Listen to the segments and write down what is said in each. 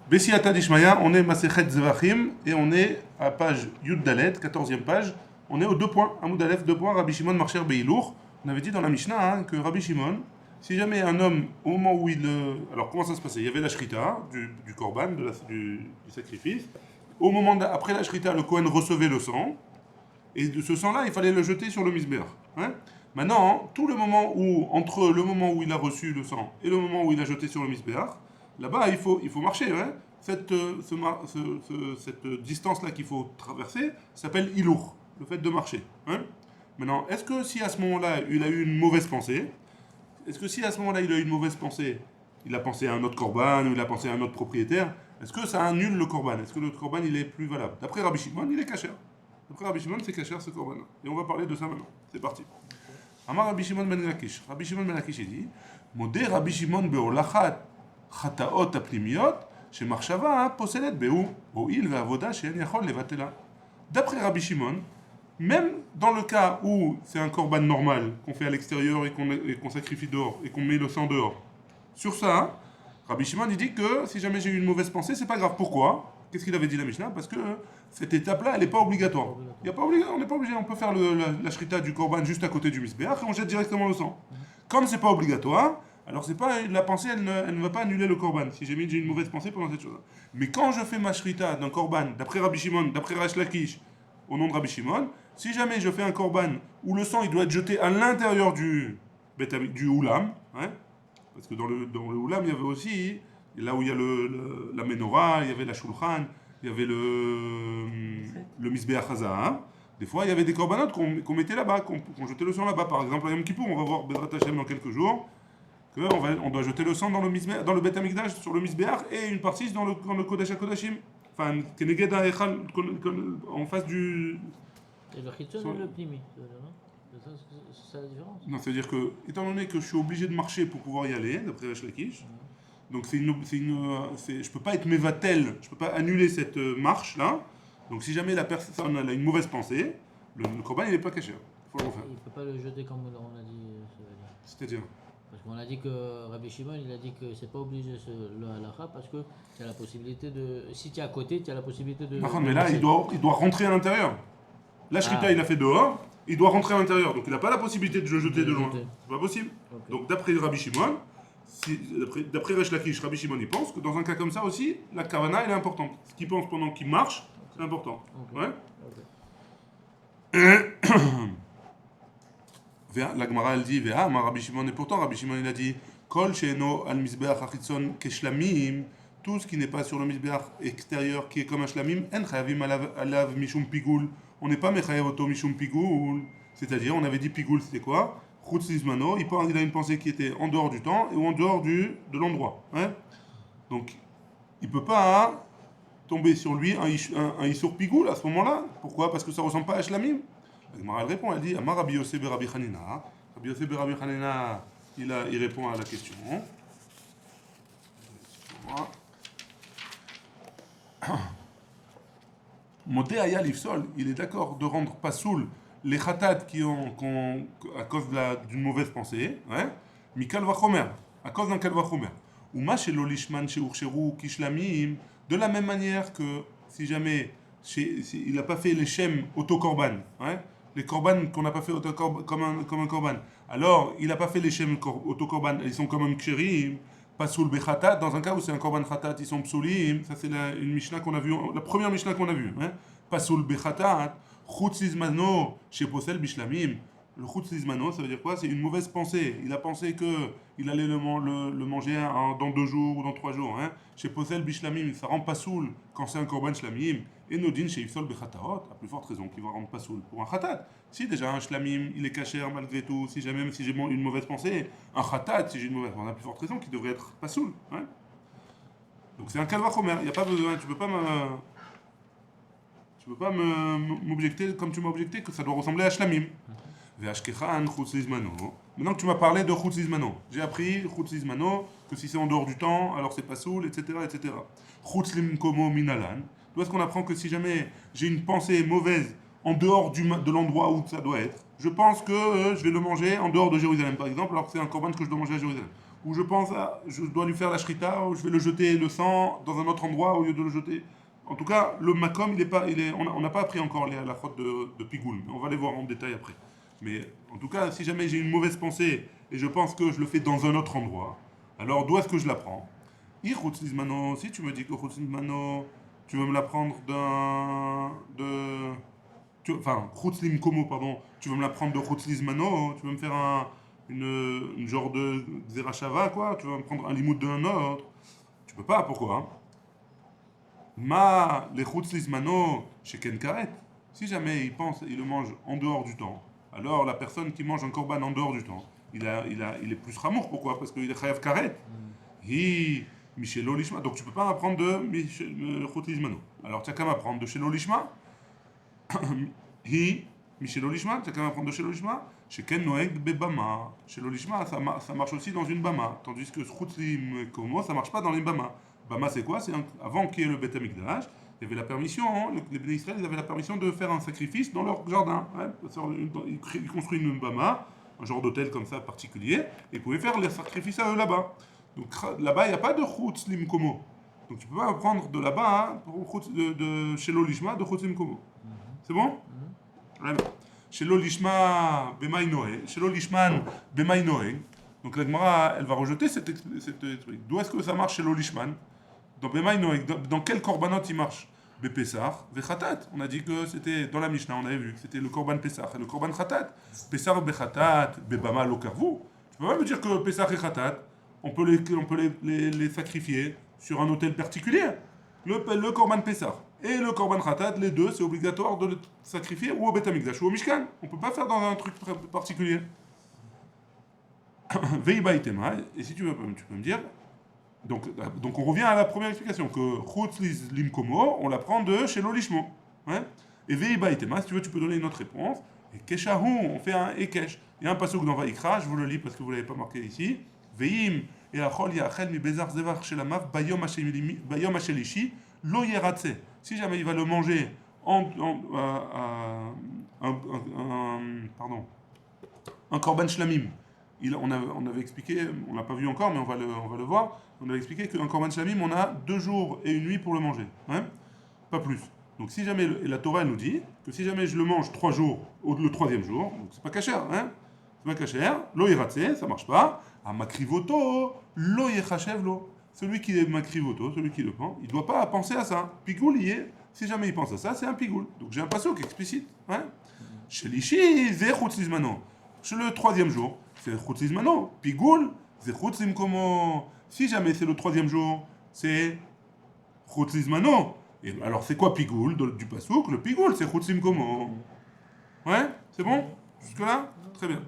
Bessiata Dishmaya, on est Masechet Zvachim et on est à page Yud Dalet, 14e page. On est aux 2 points, Amoud Aleph, 2 points, Rabbi Shimon Marcher Beilour. On avait dit dans la Mishnah que Rabbi Shimon, si jamais un homme, au moment où il. Alors comment ça se passait? Il y avait la Shrita, du Korban, du sacrifice. Au moment après la Shrita, le Kohen recevait le sang. Et de ce sang-là, il fallait le jeter sur le misbéach. Hein. Maintenant, tout le moment où, entre le moment où il a reçu le sang et le moment où il a jeté sur le misbéach, là-bas, il faut marcher. Hein. Cette distance-là qu'il faut traverser s'appelle ilour, le fait de marcher. Hein. Maintenant, est-ce que si à ce moment-là, il a eu une mauvaise pensée, il a pensé à un autre korban ou il a pensé à un autre propriétaire, est-ce que ça annule le korban? Est-ce que le korban, il est plus valable? D'après Rabbi Shimon, il est kasher. D'après Rabbi Shimon, c'est kasher ce korban. Et on va parler de ça maintenant. C'est parti. Amar Rabbi Shimon ben Lakish. Rabbi Shimon ben Lakish, il dit Modé Rabbi Shimon beolachat chataot aplimiyot shemarshava poselet behu oil ve'avoda she'en yachol levatela. D'après Rabbi Shimon, même dans le cas où c'est un korban normal qu'on fait à l'extérieur et qu'on sacrifie dehors et qu'on met le sang dehors, sur ça, Rabbi Shimon il dit que si jamais j'ai eu une mauvaise pensée, c'est pas grave. Pourquoi? Qu'est-ce qu'il avait dit la Mishnah? Parce que cette étape-là, elle n'est pas obligatoire. On n'est pas obligé, on peut faire la shrita du korban juste à côté du misbéach et on jette directement le sang. Comme c'est pas obligatoire, alors c'est pas la pensée, elle ne va pas annuler le korban. Si j'ai une mauvaise pensée pendant cette chose-là. Mais quand je fais ma shrita d'un korban, d'après Rabbi Shimon, d'après Resh Lakish, au nom de Rabbi Shimon, si jamais je fais un korban où le sang il doit être jeté à l'intérieur du oulam, hein, parce que dans le oulam il y avait aussi, là où il y a la menorah, il y avait la shulchan, il y avait le misbéach hazah. Des fois il y avait des korbanot qu'on mettait là-bas, qu'on jetait le sang là-bas. Par exemple à Yom Kippour, on va voir Bezrat Hashem dans quelques jours, qu'on doit jeter le sang dans le Bet Hamikdash sur le misbéach et une partie dans le Kodesh HaKodashim. Enfin, Keneged HaEchal, en face du... Et le chiton et le pnimi, c'est ça la différence? Non, c'est-à-dire que, étant donné que je suis obligé de marcher pour pouvoir y aller, d'après Resh Lakish, donc je ne peux pas être mévatel, je ne peux pas annuler cette marche-là. Donc si jamais la personne a une mauvaise pensée, le korban il n'est pas caché. Il ne peut pas le jeter comme on a dit. C'est-à-dire? Parce qu'on a dit que Rabbi Shimon, il a dit que c'est pas obligé le halakha parce que tu as la possibilité de. Si tu es à côté, tu as la possibilité de. Non, mais là, il doit rentrer à l'intérieur. La shrita, il a fait dehors, il doit rentrer à l'intérieur. Donc il n'a pas la possibilité de le jeter de loin. C'est pas possible. Okay. Donc d'après Rabbi Shimon, d'après Resh Lakish, Rabbi Shimon, il pense que dans un cas comme ça aussi, la kavana, elle est importante. Ce qu'il pense pendant qu'il marche, c'est important. Okay. Ouais. Okay. La Gemara elle dit Rabbi Shimon, et pourtant Rabbi Shimon il a dit Kol she'eno al mizbeach hachitzon keshlamim, tout ce qui n'est pas sur le mizbeach extérieur qui est comme un shlamim, en chayavim alav mishum pigul, on n'est pas mechayav oto mishum pigul, c'est-à-dire on avait dit pigul c'était quoi? Chutz lizmano, il a une pensée qui était en dehors du temps ou en dehors de l'endroit. Hein. Donc il peut pas tomber sur lui un isur pigul à ce moment-là. Pourquoi? Parce que ça ressemble pas à shlamim. La Gemara elle répond, elle dit Amar Rabbi Yosef Rabbi Hanina. Rabbi Yosef Rabbi Hanina, il répond à la question. Modé Aya Lifsol, il est d'accord de rendre pasoul les khatat à cause d'une mauvaise pensée, hein, Mikal Vachomer, à cause d'un Kal Vachomer. Ou Mashelo Lishman Sheurcheru Kishlamim, de la même manière que si jamais il n'a pas fait les shem autokorban, hein, les korban qu'on n'a pas fait comme un korban. Alors, il n'a pas fait les shem autokorban, ils sont comme un ksherim, pasoul bechatat, dans un cas où c'est un korban khatat, ils sont psulim, ça c'est une Mishnah qu'on a vue, la première Mishnah qu'on a vue, hein, pasoul bechatat, chutz lizmano, sheposel bishlamim. Le chutz lizmano, ça veut dire quoi? C'est une mauvaise pensée. Il a pensé qu'il allait le manger dans 2 jours ou dans 3 jours. Hein. Chez Posel Bishlamim, ça rend pas soul quand c'est un korban shlamim. Et Nodin chez Ifsol Bechataot, à plus forte raison qu'il va rendre pas soul pour un khatat. Si déjà un shlamim, il est caché malgré tout, même si j'ai une mauvaise pensée, un khatat, si j'ai une mauvaise pensée, à plus forte raison qu'il devrait être pas soul. Hein. Donc c'est un kalvachomer, il n'y a pas besoin, tu peux pas m'objecter comme tu m'as objecté que ça doit ressembler à shlamim. Maintenant que tu m'as parlé de chutz lizmano, j'ai appris chutz lizmano que si c'est en dehors du temps, alors c'est pas soul, etc., etc. Chutz limkomo minalan. D'où est-ce qu'on apprend que si jamais j'ai une pensée mauvaise en dehors de l'endroit où ça doit être, je pense que je vais le manger en dehors de Jérusalem, par exemple, alors que c'est un korban que je dois manger à Jérusalem. ou je dois lui faire la shrita, ou je vais le jeter le sang dans un autre endroit au lieu de le jeter. En tout cas, le makom, on n'a pas appris encore la faute de Pigoul, mais on va les voir en détail après. Mais en tout cas, si jamais j'ai une mauvaise pensée et je pense que je le fais dans un autre endroit, alors d'où est-ce que je la prends? Si tu me dis que Chutzlizmano, tu veux me la prendre enfin, Chutzlim Komo, pardon, tu veux me la prendre de Chutzlizmano, tu veux me faire une genre de Zerachava, quoi, tu vas me prendre un limoud d'un autre. Tu peux pas, pourquoi? Hein? Les Chutzlizmano chez Ken Karet. Si jamais il le mange en dehors du temps, alors la personne qui mange un korban en dehors du temps, il est plus ramour. Pourquoi? Parce qu'il est chayav karet. Hi, Michelo Lishma. Donc tu peux pas apprendre de Chutzlizmano. Alors tu as qu'à m'apprendre de Shelo Lishma. Hi, Michelo Lishma. Tu as qu'à m'apprendre de Shelo Lishma. Chez Ken Noeg Bebama. Shelo Lishma, ça marche aussi dans une bama. Tandis que Chutzlim Komo, ça marche pas dans les bama. Bama, c'est quoi? Avant qu'il y ait le Beth Amikdash, il y avait la permission, hein, les Bnei Israël, ils avaient la permission de faire un sacrifice dans leur jardin. Hein. Ils construisent une bama, un genre d'hôtel comme ça particulier, et ils pouvaient faire les sacrifices à eux là-bas. Donc là-bas, il n'y a pas de Chutzlim Komo. Donc tu peux pas prendre de là-bas, hein, de Shelo Lishma, de Chutzlim Komo. C'est bon? Shelo Lishma Bemai Noé, Shelo Lishman Bemai Noé. Donc la Gemara, elle va rejeter cette truc. D'où est-ce que ça marche chez l'Olishman? Dans quel korbanot il marche? Bepessar, Vechatat. On a dit que c'était dans la Mishnah, on avait vu que c'était le korban Pessar et le korban Chatat. Pessar, Bechatat, Bebama, Lokarvu. Tu peux pas me dire que Pessar et Chatat, on peut les sacrifier sur un autel particulier. Le korban Pessar et le korban Chatat, les deux, c'est obligatoire de le sacrifier ou au Beth Amikdash ou au Mishkan. On peut pas faire dans un truc particulier. Et si tu peux me dire. Donc on revient à la première explication que Chutzliz Limkomo, on l'apprend de chez l'Olishmo. Hein? Et Veibaitema, si tu veux, tu peux donner une autre réponse. Et Keshahu, on fait un Ekesh. Il y a un passage dans Vaikra, je vous le lis parce que vous ne l'avez pas marqué ici. Veim et Achol Yachel mi Bezar Zevar Shelamav Bayom Hashelishi Lo Yeratse. Si jamais il va le manger un korban shlamim. On avait expliqué, on l'a pas vu encore, mais on va le voir. On avait expliqué qu'un korban shlamim, on a 2 jours et 1 nuit pour le manger, hein, pas plus. Donc si jamais et la Torah nous dit que si jamais je le mange 3 jours, le 3e jour, donc c'est pas kasher, hein, c'est pas kasher. Lo yiratse, ça marche pas. A makrivoto, lo yechachev lo. Celui qui est makrivoto, celui qui le prend, il doit pas penser à ça. Pigoul y est. Si jamais il pense à ça, c'est un pigoul. Donc j'ai un pasuk explicite, hein. Shelishi ze chutzlizmano. Chez le 3e jour, c'est Chutzlizmano. Pigoul, c'est Chutzlim Komo. Si jamais c'est le 3e jour, c'est Chutzlizmano. Et alors c'est quoi Pigoul du Pasouk? Le Pigoul, c'est Chutzlim Komo. Ouais, c'est bon? Jusque-là? Très bien.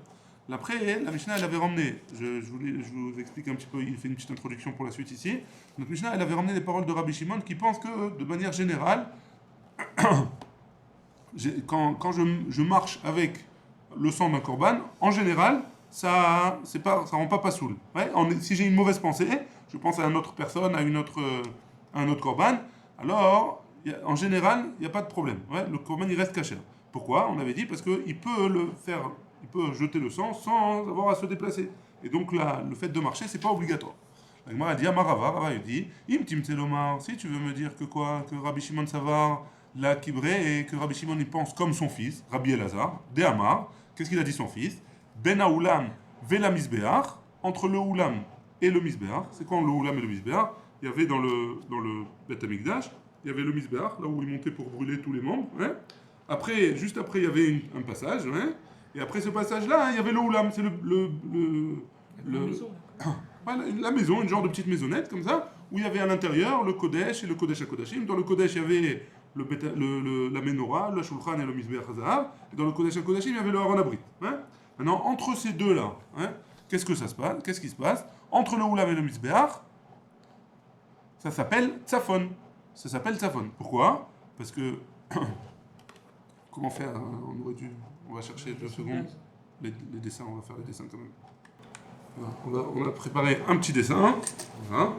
Après, la Mishnah, elle avait ramené, je vous explique un petit peu, il fait une petite introduction pour la suite ici. Notre Mishnah, elle avait ramené les paroles de Rabbi Shimon qui pense que, de manière générale, quand je marche avec le sang d'un korban, en général, ça rend pas pasoul. Ouais, si j'ai une mauvaise pensée, je pense à une autre personne, à un autre korban, alors, en général, il n'y a pas de problème. Ouais, le korban, il reste caché. Pourquoi? On avait dit parce qu'il il peut jeter le sang sans avoir à se déplacer. Et donc là, le fait de marcher, c'est pas obligatoire. La Gemara dit, Rava dit, Im timtselomar, si tu veux me dire que quoi, que Rabbi Shimon Savar la kibré et que Rabbi Shimon il pense comme son fils, Rabbi Elazar, de Amar, qu'est-ce qu'il a dit son fils? Ben Aoulam vela misbeach, entre le Oulam et le misbeach. C'est quand le Oulam et le misbeach? Il y avait dans le Beth Amikdash, il y avait le misbeach, là où il montait pour brûler tous les membres. Hein. Après, juste après, il y avait un passage. Hein. Et après ce passage-là, hein, il y avait le Oulam, c'est la maison, une genre de petite maisonnette comme ça, où il y avait à l'intérieur le Kodesh et le Kodesh HaKodashim. Dans le Kodesh, il y avait la Menorah, le Shulchan et le Mizbeach HaZahav. Et dans le Kodesh HaKodashim, il y avait le Aron Abrit. Hein. Maintenant, entre ces deux-là, hein, qu'est-ce qui se passe? Entre le Oulam et le Mizbeach, ça s'appelle Tzafon. Pourquoi? Parce que... Comment faire? On va chercher 2 secondes. Les dessins, on va faire les dessins quand même. Voilà, on a préparé un petit dessin. Voilà.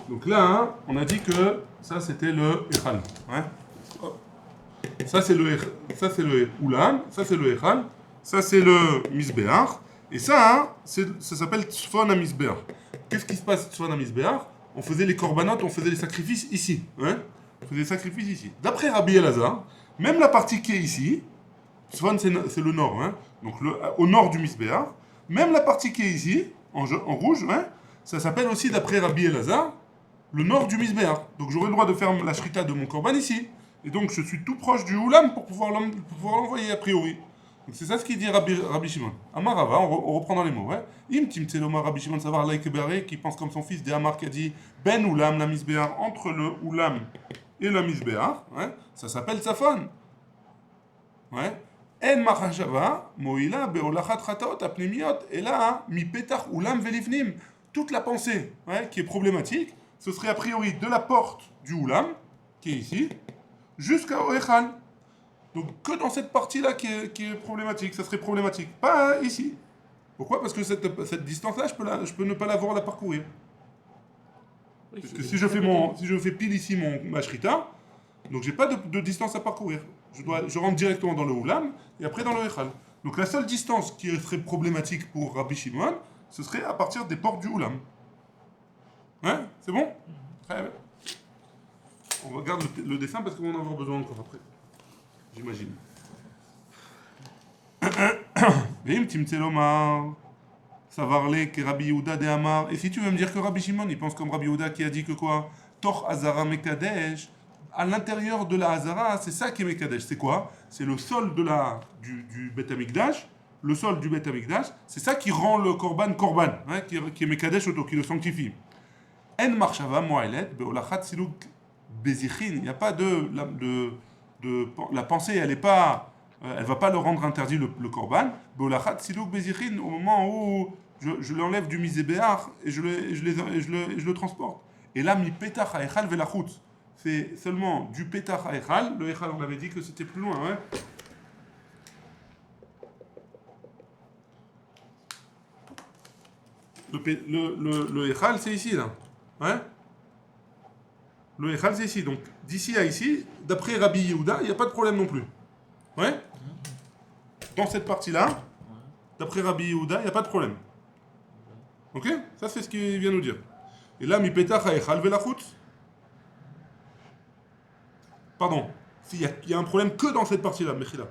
Donc là, hein, on a dit que ça c'était le Echal. Hein. Ça c'est le Oulam, ça c'est le Echal, ça c'est le Misbeach, Et ça, hein, ça s'appelle Tzfon HaMizbeach. Qu'est-ce qui se passe Tzfon HaMizbeach? On faisait les korbanot, on faisait les sacrifices ici. Hein, on faisait les sacrifices ici. D'après Rabbi Elazar, même la partie qui est ici, Tzfon c'est le nord, hein, donc au nord du Mizbeach, même la partie qui est ici, en rouge, hein, ça s'appelle aussi, d'après Rabbi Elazar, le nord du Mizbeach. Donc j'aurai le droit de faire la shrita de mon korban ici. Et donc je suis tout proche du Oulam pour pouvoir l'envoyer a priori. Donc c'est ça ce qu'il dit Rabbi Shimon. Amar Rava, on reprend dans les mots. Ouais. Im Timtseloma Rabbi Shimon Savar Laikebere, qui pense comme son fils de Amar qui a dit Ben Oulam la Mizbeach, entre le Oulam et la Mizbeach, ouais, ça s'appelle Safon. Ouais. En Machashava, Moïla, Beolachat Chataot, Apnemiot, et là, Mi Petach Oulam Velivnim. Toute la pensée, ouais, qui est problématique, ce serait a priori de la porte du Oulam, qui est ici, jusqu'à Echal. Donc que dans cette partie-là qui est problématique, ça serait problématique. Pas ici. Pourquoi? Parce que cette distance-là, je peux ne pas l'avoir à la parcourir. Oui, Parce que si je fais pile ici ma shrita, donc j'ai pas de distance à parcourir. Je rentre directement dans le Oulam et après dans le Echal. Donc la seule distance qui serait problématique pour Rabbi Shimon, ce serait à partir des portes du Oulam. Hein? C'est bon? Très bien. On regarde le dessin parce qu'on va en avoir besoin encore après. J'imagine. Vim Timtselomar, Savarle, que Rabbi Yehuda de Amar. Et si tu veux me dire que Rabbi Shimon, il pense comme Rabbi Yehuda qui a dit que quoi? Tor Hazara Mekadesh, à l'intérieur de la Hazara, c'est ça qui est Mekadesh. C'est quoi? C'est le sol du Bet Amikdash. Le sol du Bet Amikdash, c'est ça qui rend le Korban, hein, qui est Mekadesh auto, qui le sanctifie. En Marshava Moelet, Beolachat Siluk Bezichin. Il n'y a pas la pensée, elle va pas le rendre interdit le korban. Beolachat siluk bezichin, au moment où je l'enlève du misébéach et je le transporte. Et là, mi petach haechal velachut. C'est seulement du petach haechal. Le echal, on avait dit que c'était plus loin, hein. Le echal, c'est ici, là. Ouais. Le echal, c'est ici. Donc, d'ici à ici, d'après Rabbi Yehuda, il n'y a pas de problème non plus. Ouais? Dans cette partie-là, d'après Rabbi Yehuda, il n'y a pas de problème. Ok? Ça, c'est ce qu'il vient nous dire. Et là, mi petach haechal velachut. Pardon. Il y a un problème que dans cette partie-là, Mechila.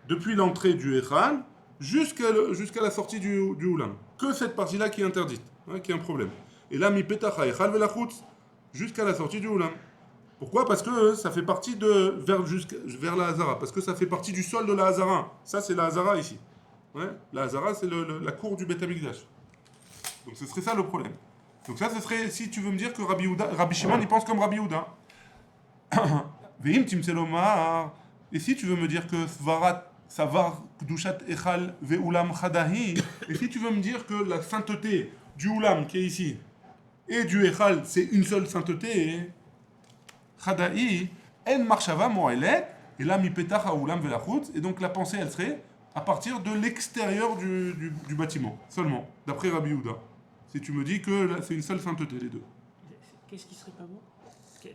Depuis l'entrée du echal jusqu'à la sortie du oulam. Que cette partie-là qui est interdite, hein, qui est un problème. Et là, mi petach haechal velachut. Jusqu'à la sortie du Oulam. Pourquoi? Parce que ça fait partie vers la Hazara. Parce que ça fait partie du sol de la Hazara. Ça, c'est la Hazara ici. Ouais? La Hazara, c'est la cour du Bet Amikdash. Donc ce serait ça le problème. Donc ça, ce serait, si tu veux me dire que Rabbi Shimon, il pense comme Rabbi Yehuda. Veim Timselomar. Et si tu veux me dire que Savar Kdushat Echal Ve'ulam Chadahi. Et si tu veux me dire que la sainteté du Oulam qui est ici, et du Echal, c'est une seule sainteté. Chada'i, en marshava mo'elet, et là mi petach ha'ulam velachut, et donc la pensée elle serait à partir de l'extérieur du bâtiment, seulement, d'après Rabbi Yehuda. Si tu me dis que c'est une seule sainteté, les deux. Qu'est-ce qui serait pas bon?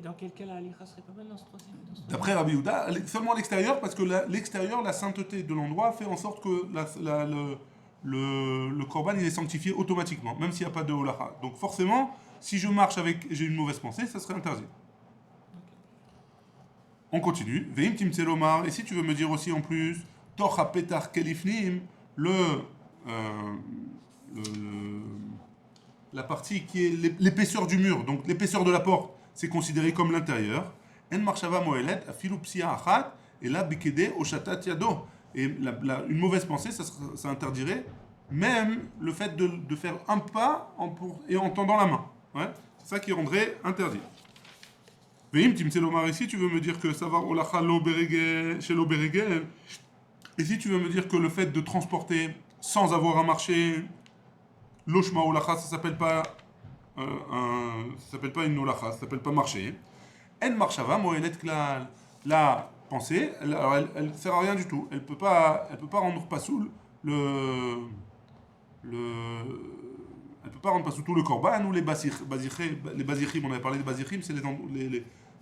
Dans quel cas la halicha serait pas bonne dans ce troisième? D'après Rabbi Yehuda, seulement à l'extérieur, parce que l'extérieur, la sainteté de l'endroit fait en sorte que le korban il est sanctifié automatiquement, même s'il n'y a pas de holacha. Donc forcément, si je marche j'ai une mauvaise pensée, ça serait interdit. On continue. Veim timtselomar. Et si tu veux me dire aussi en plus, torha petar kelifnim, la partie qui est l'épaisseur du mur, donc l'épaisseur de la porte, c'est considéré comme l'intérieur. En marshava moelet afilu psia achat, et là bikede oshatat yado. Et une mauvaise pensée, ça interdirait même le fait de faire un pas en tendant la main. Ouais? C'est ça qui rendrait interdit. Veim timtselomar, ici tu veux me dire que ça va olacha lo beregel, chez lo beregel. Et si tu veux me dire que le fait de transporter sans avoir à marcher, l'oshma olacha, ça s'appelle pas une olacha, ça s'appelle pas marcher. En marshava moelet klal. La pensée, elle sert à rien du tout. Elle peut pas rendre pasoul elle peut pas rendre pasoul tout le korban ou les bazichim. On avait parlé des bazichim, c'est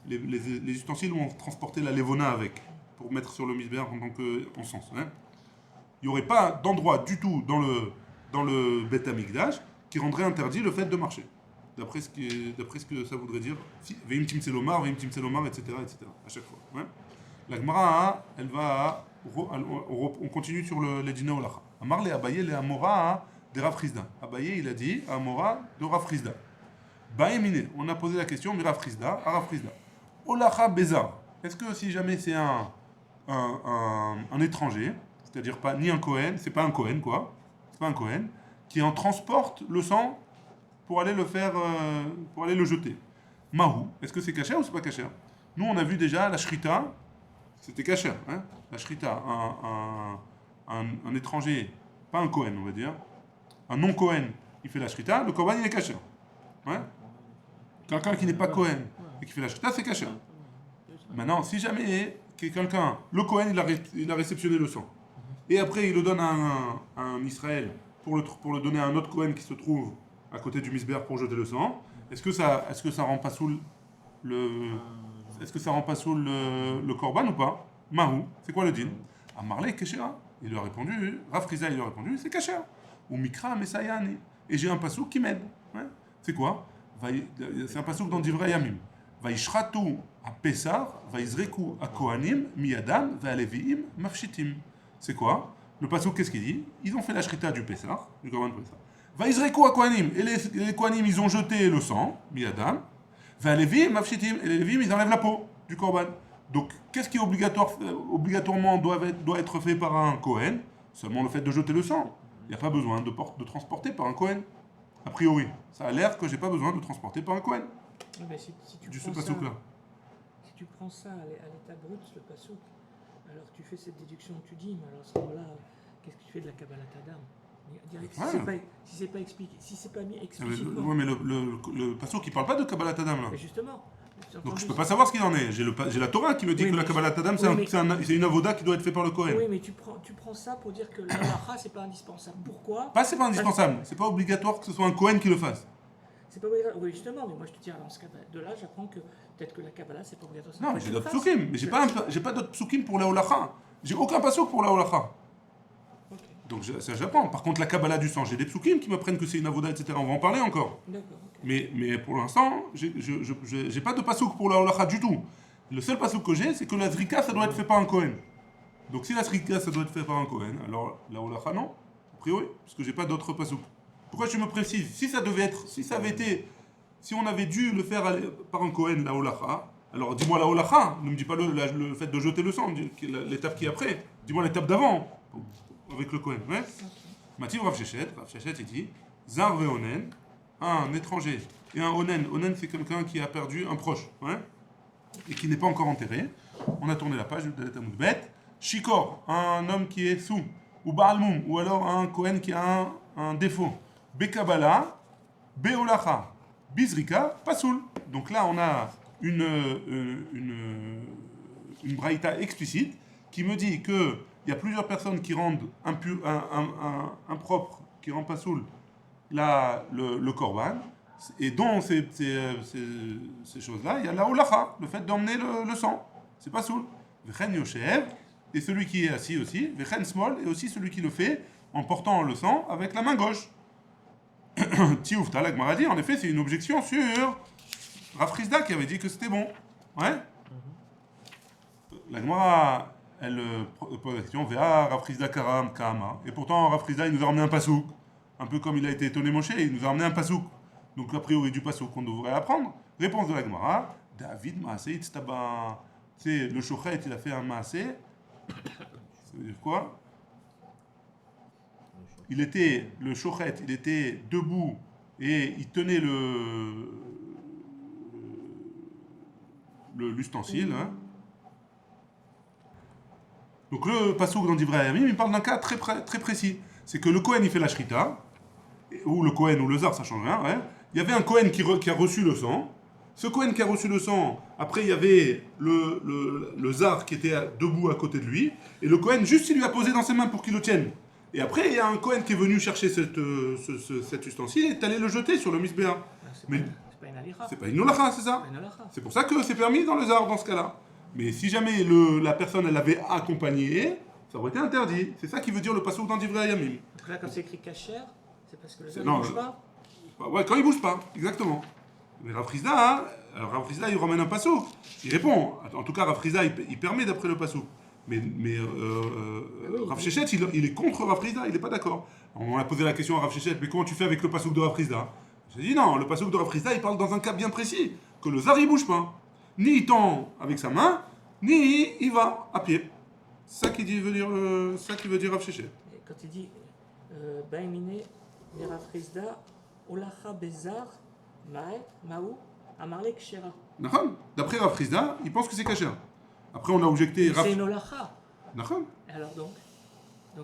les ustensiles où on transportait la levona avec pour mettre sur le misbéach en tant qu'encens. Hein. Il n'y aurait pas d'endroit du tout dans le Beth Amikdash qui rendrait interdit le fait de marcher. D'après ce que ça voudrait dire. Veim Tim Selomar, etc., etc. À chaque fois. Ouais. La Gemara, elle va. On continue sur les dîners Olacha. Amar le Abaye le Amora de Rav Chizda. Abaye, il a dit Amora de Rav Chizda. Baemine, on a posé la question, mais Rav Chizda, à Rav Chizda. Olacha Bézar. Est-ce que si jamais c'est un étranger, c'est-à-dire pas ni un Kohen, c'est pas un Kohen quoi, c'est pas un Kohen, qui en transporte le sang pour aller le faire, pour aller le jeter. Mahou, est-ce que c'est kasher ou c'est pas kasher? Nous on a vu déjà la shrita, c'était kasher, hein? La shrita, un étranger, pas un Kohen on va dire, un non Kohen, il fait la shrita, le korban il est kasher. Ouais? Quelqu'un qui n'est pas Kohen et qui fait la shrita, c'est kasher. Maintenant, si jamais quelqu'un, le Kohen il a réceptionné le sang, et après il le donne à un Israël pour le donner à un autre Kohen qui se trouve à côté du misber pour jeter le sang, est-ce que ça rend pas sous le korban ou pas? Mahou, c'est quoi le din? Amarle keshera. Il lui a répondu, Rav Chizda il lui a répondu, c'est kasher. Ou mikra mesayani. Et j'ai un pasouk qui m'aide. Ouais. C'est quoi? C'est un pasouk dans Divrei Yamim. Vaishratu à Pessar, vaizreku à Kohanim, miyadam, ve'aleviim, mafshitim. C'est quoi? Le pasouk, qu'est-ce qu'il dit? Ils ont fait la shrita du Pessar, du korban de Pessar. Vaizreku à Kohanim, et les Kohanim, ils ont jeté le sang, miyadam, ve'aleviim, mafshitim, et les Lévim, ils enlèvent la peau du korban. Donc, qu'est-ce qui obligatoirement doit être fait par un Kohen? Seulement le fait de jeter le sang. Il n'y a pas besoin de transporter par un Kohen. A priori, ça a l'air que j'ai pas besoin de transporter par un Kohen. Oui, mais si tu Du ce prends ça, pasouk là. si tu prends ça à l'état brut, le pasouk, alors tu fais cette déduction que tu dis, mais alors à ce moment-là, qu'est-ce que tu fais de la Kabbalat Adam? Direct, Ouais. si c'est pas expliqué, si c'est pas mis Oui, explicitement. mais le pasouk, il parle pas de Kabbalat Adam là. Mais justement. Donc je peux pas savoir ce qu'il en est. J'ai la Torah qui me dit Oui, que la mais Kabbalat Adam, oui, c'est une avoda qui doit être faite par le Kohen. Oui, mais tu prends ça pour dire que la halacha, c'est pas indispensable. Pourquoi? Pas, c'est pas indispensable. C'est pas obligatoire que ce soit un Kohen qui le fasse. C'est pas obligatoire. Oui, justement, mais moi je te dis, dans ce cas de là, j'apprends que peut-être que la Kabbalah, c'est pas obligatoire. Non, mais j'ai d'autres psukim. Mais j'ai pas d'autres psukim pour la holacha. J'ai aucun pasouk pour la holacha. Ok, Donc ça j'apprends. Par contre, la Kabbalah du sang, j'ai des psukim qui m'apprennent que c'est une avoda, etc. On va en parler encore. d'accord. Ok. Mais pour l'instant, j'ai pas de pasouk pour la holacha du tout. Le seul pasouk que j'ai, c'est que la zrika, ça doit être fait par un Kohen. Donc si la zrika, ça doit être fait par un Kohen, alors la holacha, non. A priori, parce que j'ai pas d'autres pasouk. Pourquoi tu me précises? Si on avait dû le faire par un Kohen, la holacha, alors dis-moi la holacha, ne me dis pas le fait de jeter le sang, l'étape qui est après. Dis-moi l'étape d'avant, avec le Kohen. Ouais. Mativ Rav Shechet il dit, Zar ve'onen, un étranger et un onen. Onen, c'est quelqu'un qui a perdu un proche, ouais, et qui n'est pas encore enterré. On a tourné la page de l'Etamoud Bet. Shikor, un homme qui est sous, ou Baalmoum, ou alors un Kohen qui a un défaut. Bekabala, Beolacha, Bizrika, Pasoul. Donc là, on a une braïta explicite qui me dit qu'il y a plusieurs personnes qui rendent impropre, qui rendent Pasoul le korban, et dans ces choses-là, il y a la holacha, le fait d'emmener le sang. C'est Pasoul. Vechen Yoshev, et celui qui est assis aussi. Vechen Smol, et aussi celui qui le fait en portant le sang avec la main gauche. Tioufta, la Gemara dit, en effet, c'est une objection sur Rav Chizda qui avait dit que c'était bon. Ouais. La Gemara, elle pose la question, Vea Rav Chizda Karam Kama. Et pourtant, Rav Chizda, il nous a ramené un pasouk. Un peu comme il a été étonné Moshe, il nous a ramené un pasouk. Donc, a priori, du pasouk qu'on devrait apprendre. Réponse de la Gemara, David Maaseh Itztaba. C'est le shochet, il a fait un Maaseh. Ça veut dire quoi? Le shochet, il était debout et il tenait l'ustensile. Hein. Donc le pasouk dans Divrei Hayamim, il parle d'un cas très précis. C'est que le Kohen, il fait la shrita, ou le Kohen ou le Zar, ça change rien. Ouais. Il y avait un Kohen qui a reçu le sang. Ce Kohen qui a reçu le sang, après il y avait le Zar qui était debout à côté de lui, et le Kohen, juste il lui a posé dans ses mains pour qu'il le tienne. Et après, il y a un Kohen qui est venu chercher cet ustensile et est allé le jeter sur le misbéa. Mais C'est pas une alicha. c'est pas une holacha, c'est ça? C'est pas une halacha. C'est pour ça que c'est permis dans le Zar dans ce cas-là. Mais si jamais la personne elle l'avait accompagné, ça aurait été interdit. C'est ça qui veut dire le pasouk dans Divrei Hayamim. Donc là, quand c'est écrit kasher, C'est parce que le C'est- zar ne non, bouge pas. Ouais, quand il bouge pas, exactement. Mais Rav Frizda, il ramène un pasouk. Il répond. En tout cas, Rav Frizda, il permet d'après le pasouk. Mais oui, Rav Shechet, il est contre Rav Frizda, il n'est pas d'accord. On a posé la question à Rav Shechet, mais comment tu fais avec le pasouk de Rav Frizda? J'ai dit non, le pasouk de Rav Frizda, il parle dans un cas bien précis, que le zar, il bouge pas. Ni il tend avec sa main, ni il va à pied. C'est ça qui veut dire, ça qui veut dire Rav Shechet. Et quand il dit Baimine, Merafrizda, Olacha Bezar, Maou, Amarle Kshera. Nachon. D'après Rav Frizda, il pense que c'est caché. Après, on a objecté C'est une Olacha. Nachon. Alors donc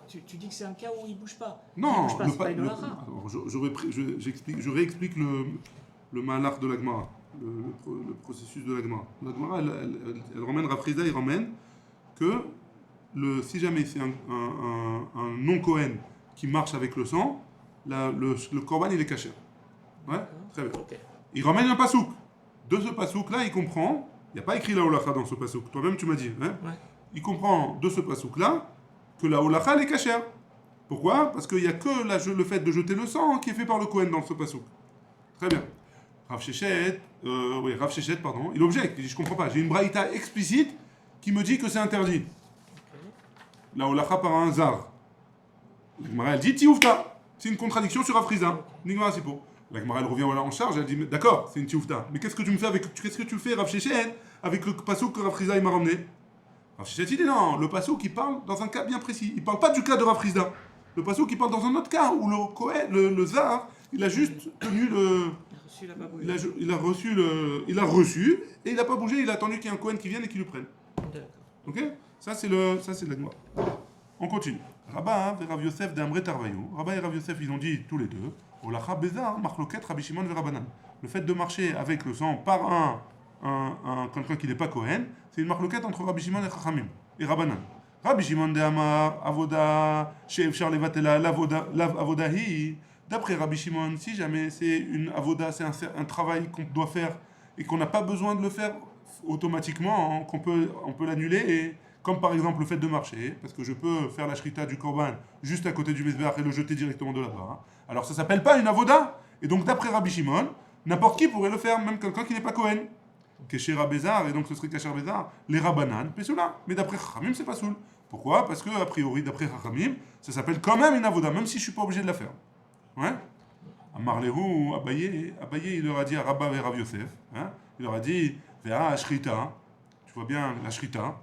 tu dis que c'est un cas où il bouge pas. Non, il bouge pas, le c'est pas une le- Olacha. alors, je réexplique le malach de l'Agmara, le processus de l'Agmara. L'Agmara, elle ramène Rav Frizda, il ramène que si jamais c'est un non-Kohen qui marche avec le sang, le korban il est caché. Ouais, très bien. Ok. Il ramène un pasouk. De ce pasouk-là, il comprend, il n'y a pas écrit la holacha dans ce pasouk, toi-même tu m'as dit, hein. Ouais. Il comprend de ce pasouk-là que la holacha elle est cachère. Pourquoi? Parce qu'il n'y a que le fait de jeter le sang qui est fait par le Kohen dans ce pasouk. Très bien. Rav Shechet, pardon, il objecte, il dit je comprends pas, j'ai une braïta explicite qui me dit que c'est interdit. La holacha par un zar. La Gemara elle dit tioufta, c'est une contradiction sur Rav Frizda. Nigmara c'est pour. La Gemara elle revient en charge, elle dit d'accord, c'est une tioufta, mais qu'est-ce que tu me fais qu'est-ce que tu fais Rav Shechet avec le pasouk que Rav Frizda il m'a ramené? Rav Shechet il dit non, le pasouk il parle dans un cas bien précis, il parle pas du cas de Rav Frizda. Le pasouk il parle dans un autre cas où le zar, il a juste tenu le Il a reçu la babouille. il a reçu et il n'a pas bougé, il a attendu qu'il y ait un Kohen qui vienne et qui le prenne. D'accord. Ok? Ça c'est la Gemara. On continue. Rabba et Rav Yosef d'Amre Tarvayou. Rabba et Rav Yosef, ils ont dit tous les deux Olacha Bezar, Marloket, Rabbi Shimon et Rabbanan. Le fait de marcher avec le sang par quelqu'un qui n'est pas Kohen, c'est une marloquette entre Rabbi Shimon et Chachamim et Rabbanan. Rabbi Shimon de Amar, Avoda, She'efshar Levatela, Lav Avodahi. D'après Rabbi Shimon, si jamais c'est une avoda, c'est un travail qu'on doit faire et qu'on n'a pas besoin de le faire automatiquement, hein, on peut l'annuler, et, comme par exemple le fait de marcher, parce que je peux faire la shrita du korban juste à côté du mesbéach et le jeter directement de là-bas. Hein. Alors ça s'appelle pas une avoda, et donc d'après Rabbi Shimon, n'importe qui pourrait le faire, même quelqu'un qui n'est pas Kohen. Keshera Bézar, et donc ce serait Kasher Bézar, les Rabbanan, Pesoula. Mais d'après Chachamim, c'est pas soul. Pourquoi? Parce que, a priori, d'après Chachamim, ça s'appelle quand même une avoda, même si je suis pas obligé de la faire. Ouais? Amarlehu, Abaye, il leur a dit à Rabba et Rav Yosef, hein? Il leur a dit, Vea Shrita, tu vois bien la Shrita,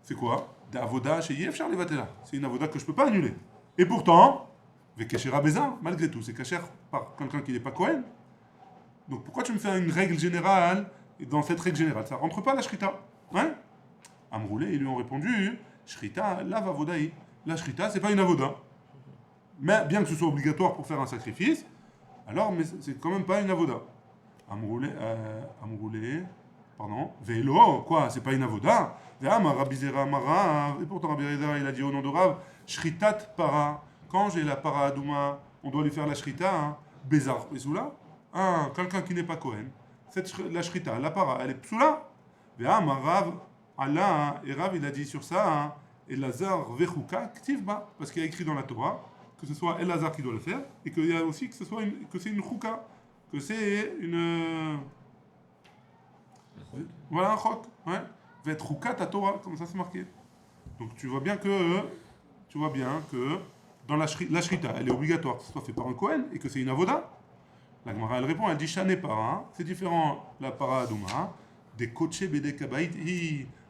c'est quoi? D'avoda chez Yefshar Levatela. C'est une avoda que je peux pas annuler. Et pourtant, Vekeshera Bézar, malgré tout, c'est caché par quelqu'un qui n'est pas Kohen. Donc pourquoi tu me fais une règle générale, et dans cette règle générale, ça rentre pas la Shrita? Ouais? Amroulé, ils lui ont répondu, Shrita, la Vavodaï. La Shrita, c'est pas une avoda. Mais bien que ce soit obligatoire pour faire un sacrifice, alors, mais c'est quand même pas une avoda. Amroulé, pardon, Vélo, quoi, c'est pas une avoda. Et pourtant Rabbi Zera, il a dit au nom de Rav, Shritat para. Quand j'ai la para adouma, on doit lui faire la Shrita, hein, Bézar, Besoula. Quelqu'un qui n'est pas Kohen, la Shrita, la para, elle est Psoula. Et Rav, Allah, et Rav, il a dit sur ça, hein, Elazar Vechuka, Ktivba, parce qu'il y a écrit dans la Torah que ce soit Elazar qui doit le faire, et qu'il y a aussi que c'est une Chouka, que c'est une. Voilà un chok, ouais. Vet Chouka ta Torah, comme ça c'est marqué. Donc tu vois bien que dans la Shrita, elle est obligatoire que ce soit fait par un Kohen, et que c'est une avoda. La Gemara elle répond, elle dit Shane para, c'est différent la para Adouma, des Koché Bede Kabait,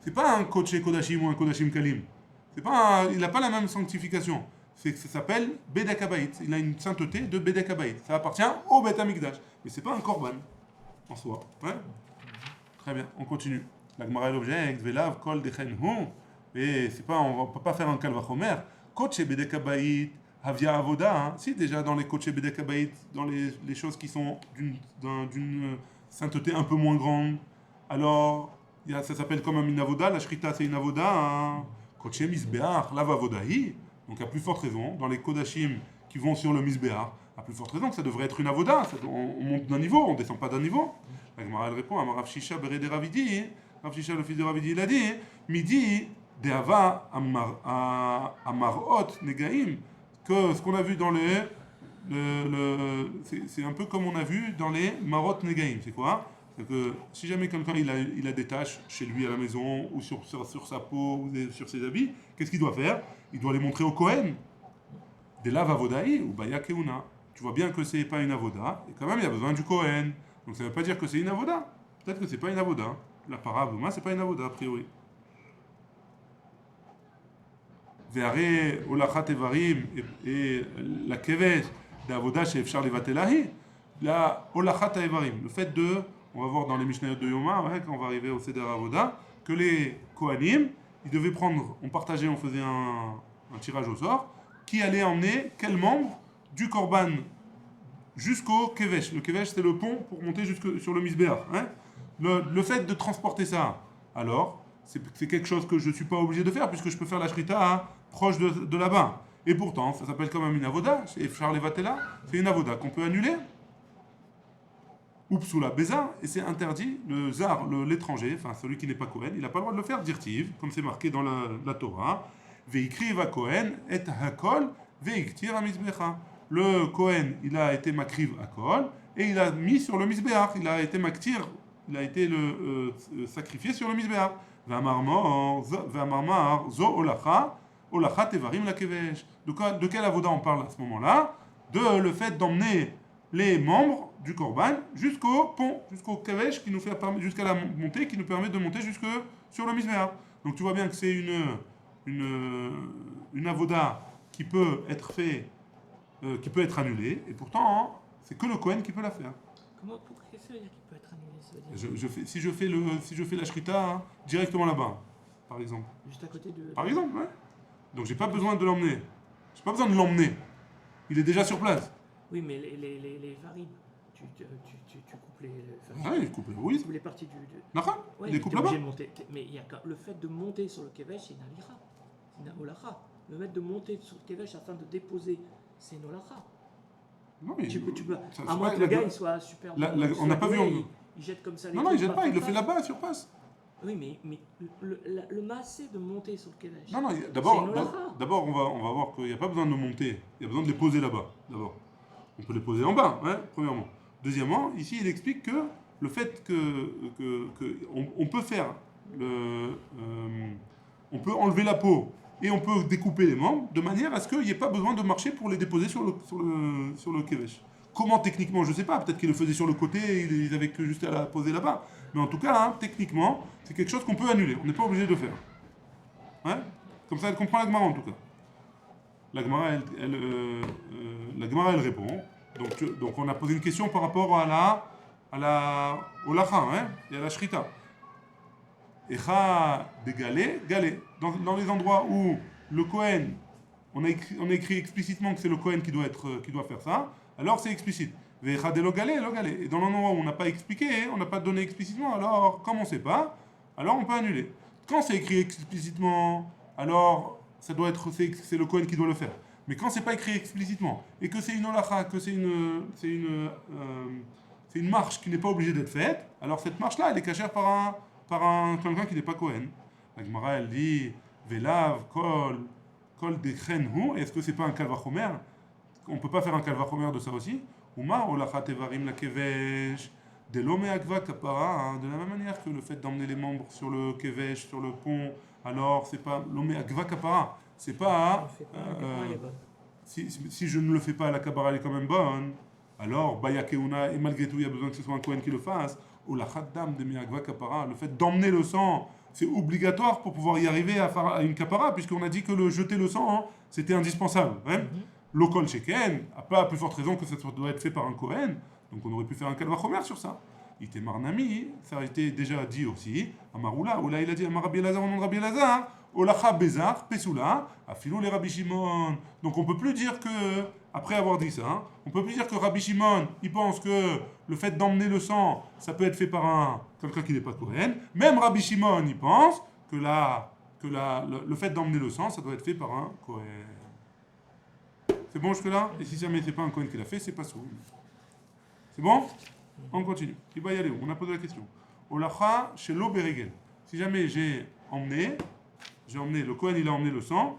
c'est pas un Koché Kodashim ou un Kodashim Kalim. Il n'a pas la même sanctification. Ça s'appelle Bede Kabait. Il a une sainteté de Bede Kabait. Ça appartient au Bet Amikdash. Mais c'est pas un korban en soi. Ouais? Très bien, on continue. La Gemara elle objecte, Velav Kol Dechen Hu. Et c'est pas, on ne peut pas faire un Kalvachomer. Koché Bede Kabait. Havia Avoda, hein. Si déjà dans les Koché Bede Kabait, dans les choses qui sont d'une sainteté un peu moins grande, alors ça s'appelle quand même une Avoda, la Shrita c'est une Avoda, hein. Koché Misbeach, Lav Avodahi, donc à plus forte raison, dans les Kodashim qui vont sur le Misbeach, à plus forte raison que ça devrait être une Avoda, on monte d'un niveau, on descend pas d'un niveau. La Gemara elle répond, Rav Shisha Berede Ravidi, Rav Shisha le fils de Ravidi il a dit, Midi, Deava Amarot Negaim, que ce qu'on a vu dans c'est un peu comme on a vu dans les Marot Negaim. C'est quoi? C'est que si jamais quelqu'un il a des taches chez lui à la maison, ou sur sa peau, ou sur ses habits, qu'est-ce qu'il doit faire? Il doit les montrer au Kohen. Des laves avodaï ou baya keuna. Tu vois bien que c'est pas une avoda, et quand même il y a besoin du Kohen. Donc ça veut pas dire que c'est une avoda. Peut-être que c'est pas une avoda. La paraboma, c'est pas une avoda a priori. Ve'are olachat evarim et la kevesh d'avoda chez Efshar levatelahi. La olachat evarim, le fait de, on va voir dans les Mishnayot de Yoma, ouais, quand on va arriver au Seder Avoda, que les Kohanim, ils devaient prendre, on partageait, on faisait un tirage au sort, qui allait emmener quel membre du Korban jusqu'au Kevesh. Le Kevesh, c'est le pont pour monter jusque sur le Misbéach. Hein. Le fait de transporter ça, alors, c'est quelque chose que je ne suis pas obligé de faire, puisque je peux faire la shrita proche de là-bas. Et pourtant, ça s'appelle quand même une avoda. Chez Efshar Levatela, c'est une avoda qu'on peut annuler. Oupsoula Bézar, et c'est interdit, le zar, l'étranger, enfin celui qui n'est pas Kohen, il n'a pas le droit de le faire, dirtiv, comme c'est marqué dans la Torah. Veikri va Kohen et hakol veiktir a mizbecha. Le Kohen, il a été makriv hakol et il a mis sur le mizbeach, il a été maktir, il a été sacrifié sur le mizbeach. Ve'amarmar zo olacha tevarim la kevesh. De quelle avoda on parle à ce moment-là? De le fait d'emmener les membres du Korban jusqu'au pont, jusqu'au kevesh qui nous fait jusqu'à la montée qui nous permet de monter jusque sur le mizbeach. Donc tu vois bien que c'est une avoda qui peut être fait, qui peut être annulée, et pourtant, hein, c'est que le Kohen qui peut la faire. Qu'est-ce que ça veut dire qu'il peut être annulé? Ça veut dire Si je fais la shrita hein, directement là-bas, par exemple. juste à côté de. Par exemple, ouais. Donc j'ai pas besoin de l'emmener. J'ai pas besoin de l'emmener. Il est déjà sur place. Oui, mais les varibes, tu coupes les. Ah, il coupe, oui. Tu coupes les parties du. D'accord. Ouais, Il les coupe là-bas. Mais il y a le fait de monter sur le kevesh, c'est une alira. C'est une olacha. Le fait de monter sur le kevesh afin de déposer, c'est une olacha. Non, mais Tu peux, ça, à moins que le gars il soit super. on n'a pas vu. Il jette comme ça les Non, il jette pas, il le fait face. là-bas, sur place. Oui, mais le massé de monter sur le kevesh. Non, d'abord, on va voir qu'il n'y a pas besoin de monter. Il y a besoin de les poser là-bas, d'abord. On peut les poser en bas, hein, premièrement. Deuxièmement, ici, il explique que le fait on peut faire on peut enlever la peau et on peut découper les membres de manière à ce qu'il n'y ait pas besoin de marcher pour les déposer sur le kevesh. Comment techniquement, je ne sais pas, peut-être qu'ils le faisaient sur le côté, ils avaient que juste à la poser là-bas. Mais en tout cas, hein, techniquement, c'est quelque chose qu'on peut annuler, on n'est pas obligé de faire. Ouais, comme ça, elle comprend la Gemara en tout cas. La Gemara, elle répond. Donc on a posé une question par rapport au lacha, hein, et à la shrita. Echa de galé. Dans les endroits où le Kohen, on a écrit explicitement que c'est le Kohen qui doit faire ça, alors c'est explicite. Vecha de lo galé. Et dans l'endroit où on n'a pas expliqué, on n'a pas donné explicitement, alors comme on ne sait pas, alors on peut annuler. Quand c'est écrit explicitement, alors ça doit être c'est le Kohen qui doit le faire. Mais quand c'est pas écrit explicitement et que c'est une holacha, que c'est une marche qui n'est pas obligée d'être faite, alors cette marche-là, elle est cachée par quelqu'un qui n'est pas Kohen. La Gemara, elle dit Velav, Kol Dekhenhu. Est-ce que c'est pas un kalvachomer? On peut pas faire un kalvachomer de ça aussi? Uma Olacha Tevarim la Kevesh. De l'Ome Agva Kapara, de la même manière que le fait d'emmener les membres sur le Kevesh, sur le pont, alors c'est pas l'Ome Agva Kapara. C'est pas. Si je ne le fais pas, la kabara elle est quand même bonne. Alors, Baya Keuna, et malgré tout, il y a besoin que ce soit un Kohen qui le fasse. Ou la Khaddam de Miagva Kapara. Le fait d'emmener le sang, c'est obligatoire pour pouvoir y arriver à faire une kapara, puisqu'on a dit que jeter le sang, hein, c'était indispensable. Hein. L'Okol Sheken, à plus forte raison que ça doit être fait par un Kohen. Donc on aurait pu faire un kalvachomer sur ça. Itemar Nami, ça a été déjà dit aussi. Amaroula, ou là il a dit Amar Rabbi Elazar, au nom de Rabbi Elazar. Olacha Bezar, Pesula, Afilou les Rabbi Shimon. Donc on peut plus dire que, après avoir dit ça, hein, on peut plus dire que Rabbi Shimon, il pense que le fait d'emmener le sang, ça peut être fait par quelqu'un qui n'est pas Kohen. Même Rabbi Shimon, il pense que le fait d'emmener le sang, ça doit être fait par un Kohen. C'est bon jusque-là? Et si jamais c'est pas un Kohen qui l'a fait, c'est pas sourd. C'est bon? On continue. Il va y aller. On a posé la question. Olacha chez l'Oberigel. Si jamais j'ai emmené, le Kohen il a emmené le sang,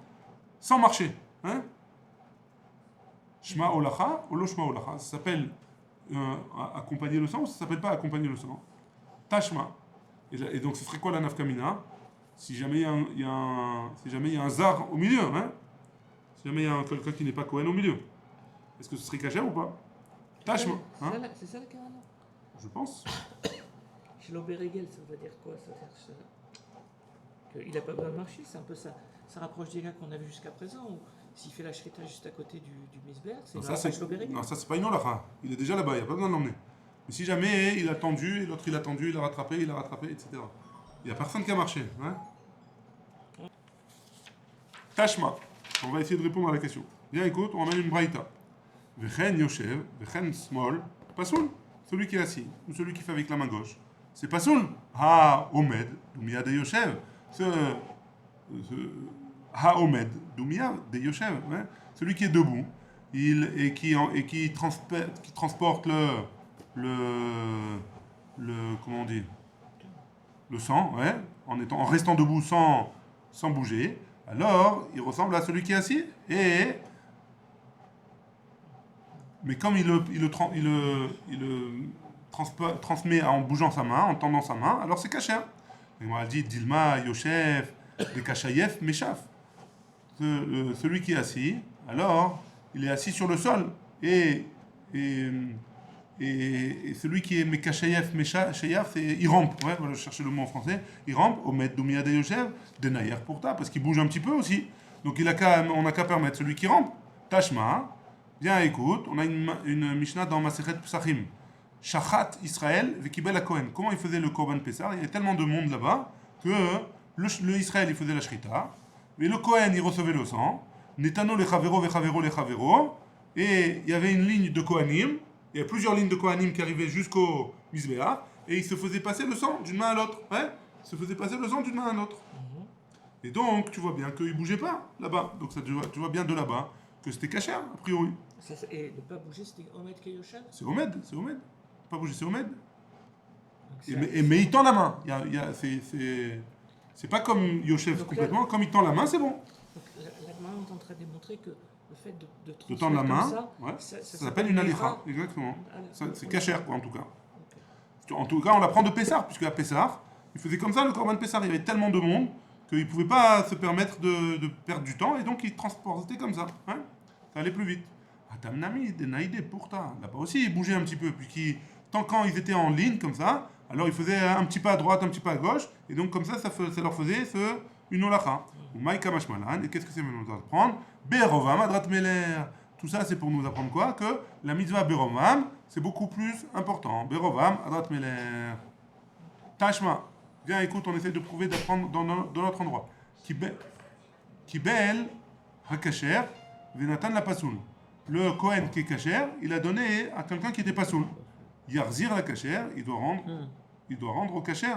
sans marcher. Hein? Shma olacha ou lo shma olacha. Ça s'appelle accompagner le sang ou ça s'appelle pas accompagner le sang? Tashma. Et donc ce serait quoi la nafkamina? Si jamais si jamais il y a un zar au milieu, hein? Si jamais il y a quelqu'un qui n'est pas Cohen au milieu, est-ce que ce serait caché ou pas? Tashma, hein? C'est ça la Kavana? Je pense. Chez l'Oberregel, ça veut dire quoi? Ça veut dire qu'il n'a pas besoin de marcher, c'est un peu ça. Ça rapproche des gars qu'on a vu jusqu'à présent, ou s'il fait la shrita juste à côté du Misber, c'est Non, une ça, chez l'Oberregel. non, ça c'est pas une olacha. Il est déjà là-bas, il n'y a pas besoin de l'emmener. Mais si jamais il a tendu, et l'autre il a tendu, il a rattrapé, etc. Il n'y a personne qui a marché. Hein? Tashma. On va essayer de répondre à la question. Bien écoute, on emmène une braïta. Vechen yoshev, vechen smol, pasoul. Celui qui est assis, ou celui qui fait avec la main gauche. C'est pasoul. Ha omed, dumia de yoshev. Ha omed, dumia de yoshev. Hein? Celui qui est debout, qui transporte comment on dit, le sang, ouais, en restant debout sans bouger, alors il ressemble à celui qui est assis. Mais comme il le transmet en bougeant sa main, en tendant sa main, alors c'est kasher. Et moi, elle dit Dilma, Yoshef, de Kachayef, Meshaf. Celui qui est assis, alors il est assis sur le sol. Et celui qui est Mekachayef, Meshaf, c'est il rampe. Ouais, voilà, je cherchais le mot en français. Il rampe, Omed Doumia de Yoshev, de Nayer Pourta, parce qu'il bouge un petit peu aussi. Donc on n'a qu'à permettre celui qui rampe. Tashma. Bien, écoute, on a une Mishnah dans Masechet Pesachim. Shachat Israël, Vekibel Kohen. Comment il faisait le Korban Pessah? Il y avait tellement de monde là-bas que le Israël il faisait la Shrita, mais le Kohen il recevait le sang. Netano le Chavero, Vechavero, le Chavero. Et il y avait une ligne de Kohanim. Il y avait plusieurs lignes de Kohanim qui arrivaient jusqu'au Mizbeach. Et il se faisait passer le sang d'une main à l'autre. Ouais, il se faisait passer le sang d'une main à l'autre. Et donc, tu vois bien qu'il ne bougeait pas là-bas. Donc, tu vois bien de là-bas que c'était kasher, a priori. Et ne pas bouger, c'était Omed Keyoshev? C'est Omed. Pas bouger, c'est Omed. Mais il tend la main. C'est pas comme Yoshev complètement. Comme il tend la main, c'est bon. Donc, la main est en train de démontrer que le fait de tendre la main, ça, ouais, ça s'appelle une alicha. Exactement. Ah, C'est kasher, quoi, en tout cas. Okay. En tout cas, on l'apprend de Pessar, puisque à Pessar, il faisait comme ça le Korban Pessar. Il y avait tellement de monde qu'il ne pouvait pas se permettre de perdre du temps, et donc il transportait comme ça. Hein, ça allait plus vite. Atamnami, des naïdés, pourtant. Là-bas aussi, il bougeait un petit peu. Puis quand ils étaient en ligne, comme ça, alors ils faisaient un petit pas à droite, un petit pas à gauche, et donc comme ça leur faisait une olacha. Ou maïka mashmalan, et qu'est-ce que c'est maintenant à apprendre? Berovam adrat meler. Tout ça, c'est pour nous apprendre quoi? Que la mitzvah berovam, c'est beaucoup plus important. Berovam adrat meler. Tashma. Viens, écoute, on essaie de prouver, d'apprendre dans notre endroit. Kibel hakasher, venatan la pasoul. Le Kohen qui est kasher, il a donné à quelqu'un qui était pasoul. Yarzir la kasher, il doit rendre au kasher.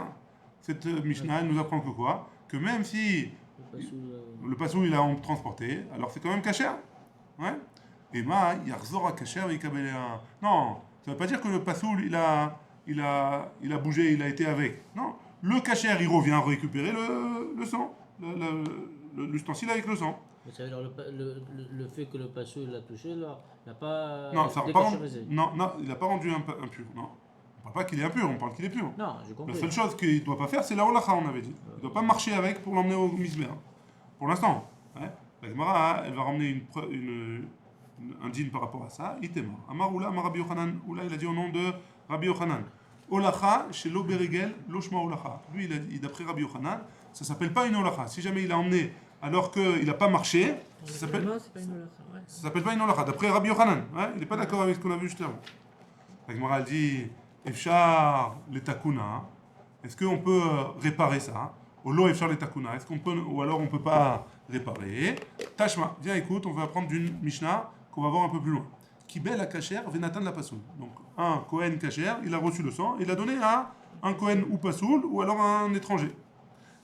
Cette Mishnah, elle nous apprend que quoi? Que même si le pasoul il a transporté, alors c'est quand même kasher. Ouais. Et ma yarzor à kasher et kabelea. Non, ça veut pas dire que le pasoul il a bougé, il a été avec. Non, le kasher il revient récupérer le sang, l'ustensile avec le sang. Mais ça veut dire le fait que le passou l'a touché, là, n'a pas non, décashérisé. Non, il n'a pas rendu impur. Non. On ne parle pas qu'il est impur, on parle qu'il est pur. Non, j'ai compris. La seule chose qu'il ne doit pas faire, c'est la holacha, on avait dit. Il ne doit pas marcher avec pour l'emmener au misber. Pour l'instant. Ouais. La Gemara, elle va ramener un dîne par rapport à ça. Itema. Amar Oula, Amar Rabbi Yochanan. Oula, il a dit au nom de Rabbi Yochanan. Holacha, chez l'Oberigel, l'Oshma Holacha. Lui, d'après Rabbi Yochanan, ça ne s'appelle pas une holacha. Si jamais il a emmené alors qu'il n'a pas marché, ça s'appelle pas une holacha. D'après Rabbi Yochanan, ouais, il n'est pas d'accord avec ce qu'on a vu juste avant. La Gemara dit Efshar les takuna. Est-ce qu'on peut réparer ça? Olo Efshar les takuna. Est-ce qu'on peut, ou alors on ne peut pas réparer? Tashma, viens écoute, on va apprendre d'une Mishnah qu'on va voir un peu plus loin. Kibel a kasher, venatan la pasoul. Donc un Kohen kasher, il a reçu le sang, il a donné à un Kohen ou pasoul ou alors à un étranger.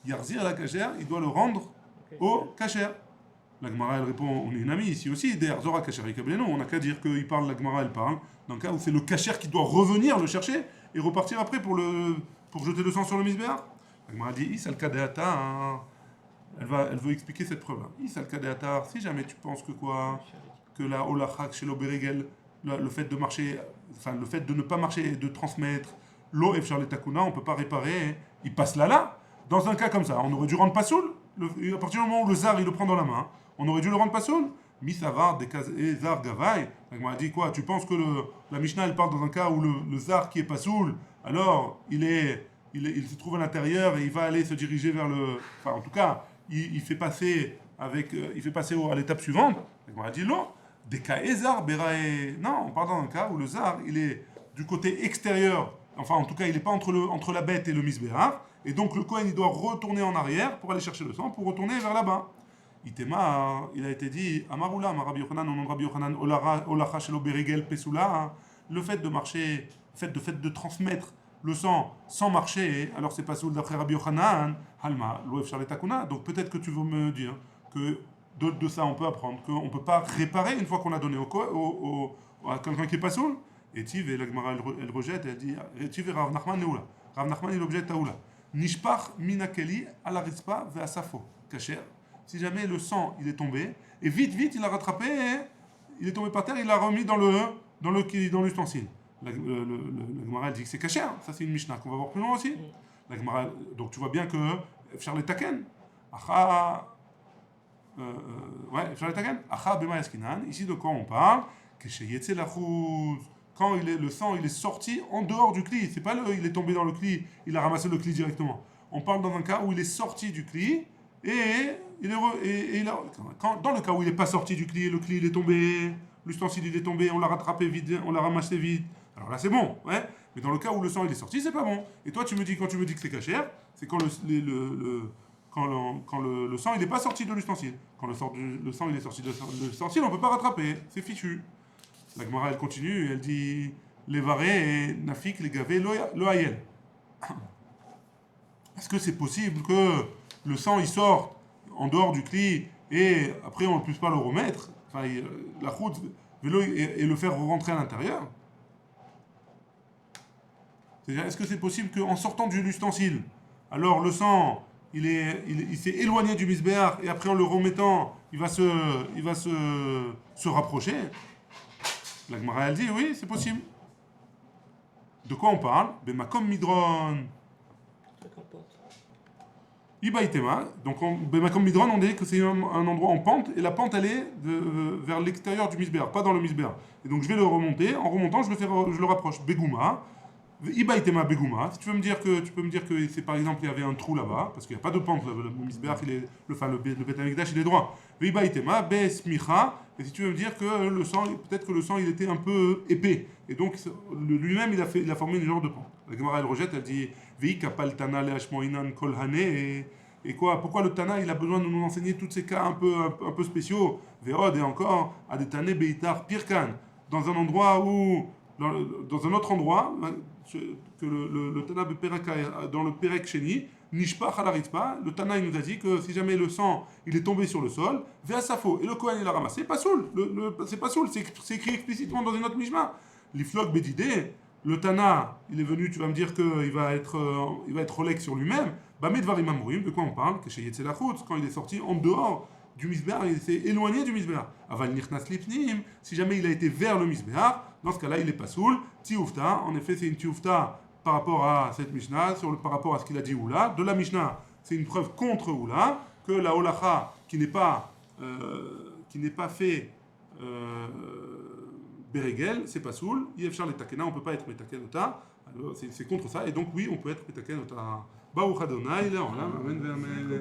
Yarzir la kasher, il doit le rendre au kasher. La Gemara elle répond, on est une amie ici aussi, der Zora kasher ikableno, on n'a qu'à dire qu'il parle, la Gemara elle parle, dans le cas où c'est le kasher qui doit revenir le chercher et repartir après pour jeter le sang sur le misbéach. La Gemara dit, Isal kadeata, elle veut expliquer cette preuve-là. Isal kadeata, si jamais tu penses que quoi, que la Olachak chez l'Oberigel, le fait de marcher, enfin le fait de ne pas marcher et de transmettre l'eau et Charles Takuna, on ne peut pas réparer, il passe là. Dans un cas comme ça, on aurait dû rendre Pasoul. À partir du moment où le Zar il le prend dans la main, on aurait dû le rendre Pasoul. Misavar des Zar Gavaï. On m'a dit quoi? Tu penses que la Mishnah elle parle dans un cas où le Zar qui est Pasoul, alors il se trouve à l'intérieur et il va aller se diriger vers le. Enfin, en tout cas, il fait passer à l'étape suivante. On m'a dit non. Des cas Ezar Berae. Non, on parle dans un cas où le Zar il est du côté extérieur. Enfin, en tout cas, il n'est pas entre la bête et le misbéar. Et donc, le Kohen, il doit retourner en arrière pour aller chercher le sang, pour retourner vers là-bas. Itema, il a été dit, Amaroula, Rabbi Yochanan, au nom de Rabbi Yochanan, Olacha Shelo Berigel Pesula, le fait de marcher, le fait de transmettre le sang sans marcher, alors c'est pas soul d'après Rabbi Yochanan, Halma, Loef Charletakuna. Donc, peut-être que tu veux me dire que de ça, on peut apprendre qu'on ne peut pas réparer une fois qu'on a donné à quelqu'un qui est pas soul. Et Tiv, et la Gemara, elle rejette, elle dit, Tiv et Rav Nachman Neoula. Rav Nachman, il objecte à Oula. Nishpach minakeli ala rispa ve asafo. Kacher. Si jamais le sang, il est tombé, et vite, il a rattrapé, et il est tombé par terre, il l'a remis dans l'ustensile. La Gemara, elle dit que c'est kacher. Ça, c'est une Mishnah qu'on va voir plus loin aussi. La Gemara, donc tu vois bien que Charles Taken, Charles Taken, Acha bema yaskinan, ici de quoi on parle? Que chez Yetzel Achouz. Quand le sang il est sorti en dehors du cli, c'est pas il est tombé dans le cli, il a ramassé le cli directement. On parle dans un cas où il est sorti du cli et dans le cas où il n'est pas sorti du cli, le cli il est tombé, l'ustensile il est tombé, on l'a rattrapé vite, on l'a ramassé vite. Alors là c'est bon, ouais. Mais dans le cas où le sang il est sorti, c'est pas bon. Et toi quand tu me dis que c'est cachère, c'est quand le sang il n'est pas sorti de l'ustensile. Quand le sang il est sorti de l'ustensile, on peut pas rattraper, c'est fichu. La Gemara elle continue, elle dit les varés et nafik les gavés loayel. Est-ce que c'est possible que le sang il sorte en dehors du cli et après on ne puisse pas le remettre, enfin la route et le faire rentrer à l'intérieur? C'est-à-dire est-ce que c'est possible qu'en sortant de l'ustensile, alors le sang il s'est éloigné du misbéar et après en le remettant il va se rapprocher? La Gemara elle dit oui, c'est possible. De quoi on parle? Bemakom midron. Ibaïtema. Donc Bemakom midron, on dit que c'est un endroit en pente et la pente elle est vers l'extérieur du misbéar, pas dans le misbéar. Et donc je vais le remonter. En remontant, je le rapproche. Begouma. Ibaïtema Begouma. Si tu peux me dire que c'est par exemple il y avait un trou là-bas, parce qu'il n'y a pas de pente, le misbéar, le Beth Amikdash il est droit. Ibaïtema Besmicha. Et si tu veux me dire que peut-être que le sang il était un peu épais, et donc lui-même il a formé une genre de pente. La Gemara elle rejette, elle dit Vei kapal tana leashmoinan kol hané. Et quoi? Pourquoi le Tana il a besoin de nous enseigner tous ces cas un peu spéciaux? Veod et encore à des tané beitar pirkan dans un endroit où dans un autre endroit que le Tana dans le Perek Sheni. Nishpach à la ritpa, le Tana il nous a dit que si jamais le sang il est tombé sur le sol, Veasafo, et le Kohen il l'a ramassé, pas soul, c'est pas soul, c'est écrit explicitement dans une autre Mishma. L'iflok Bedidé, le Tana il est venu, tu vas me dire qu'il va être Rolek sur lui-même, Medvarim Amorim, de quoi on parle? Que chez Yetzel Achutz, quand il est sorti en dehors du Misbéar, il s'est éloigné du Misbéar. Aval Nirnas Lipnim, si jamais il a été vers le Misbéar, dans ce cas-là il est pas soul, Tioufta, en effet c'est une Tioufta par rapport à cette Mishnah, par rapport à ce qu'il a dit Oula. De la Mishnah, c'est une preuve contre Oula, que la Olacha, qui n'est pas fait Beregel, c'est pas soul. Yefchar les Takena, on ne peut pas être Metaken Ota. C'est contre ça, et donc oui, on peut être Metaken Ota. Baruch Adonai, Amen, Amen.